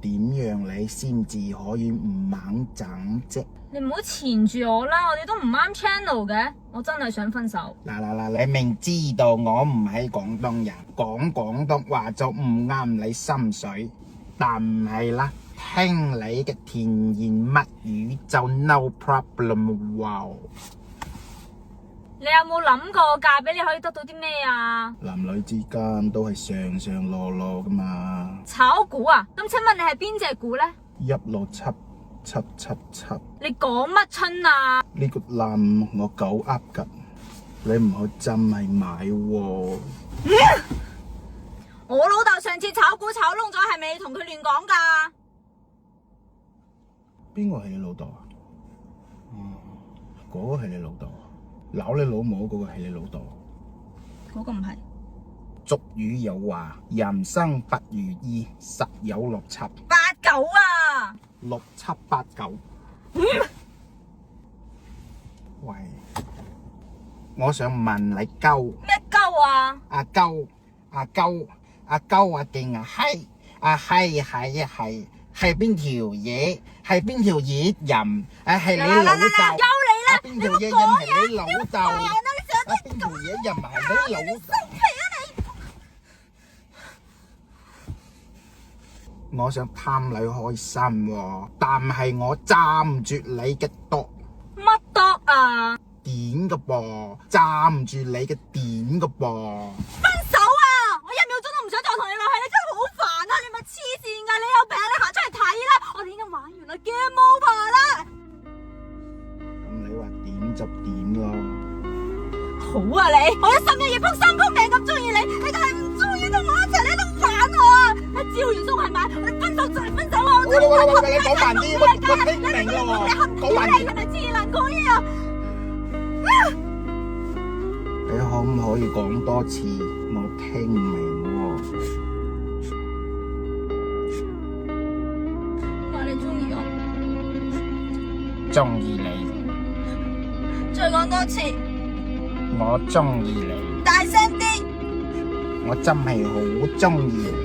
點樣你先至可以唔猛整啫？你唔好纏住我啦，我哋都唔啱 channel 嘅，我真係想分手。嗱，你明知道我唔係廣東人，講廣東話就唔啱你心水，但唔係啦，聽你嘅甜言蜜語就 no problem 喎。你有冇諗過嫁俾你可以得到啲咩啊？男女之間都係上上落落噶嘛。炒股啊？咁請問你係邊隻股呢1677777。你講乜春啊？呢個冧我狗噏㗎，你唔好真係買喎。我老豆上次炒股炒窿咗，係咪你同佢亂講噶？邊個係你老豆啊？嗰個係你老豆。鬧你老母嗰個係你老豆。嗰個唔係。俗語有話：人生不如意，十有六七八九啊！6789。喂，我想問你鳩咩鳩啊？阿鳩阿勁啊閪啊係邊條嘢？係邊條嘢人？係你老豆。邊條嘢人係你老豆？邊條嘢人係你老豆？我想貪你開心喎，但係我揸唔住你嘅舵。乜度啊？點嘅噃，揸唔住你嘅點嘅噃。分手啊！我1秒鐘都唔想再同你落去，你真係好煩啊！你咪黐線噶，你有病，你行出嚟睇啦！我哋已經玩完啦，game over 啦。咁你話點就點咯。好啊你，我一心一意撲心撲命咁中意你，你就係唔中意同我一齊，你喺度玩我啊！招完數係咪？我哋分手就係分手啊！喂，你講慢啲，我聽唔明咯。講慢啲。你係咪黐撚講嘢啊？你可唔可以講多次？我聽唔明喎。話你中意我，中意你。再講多次。我中意你。大聲啲。我真係好中意你。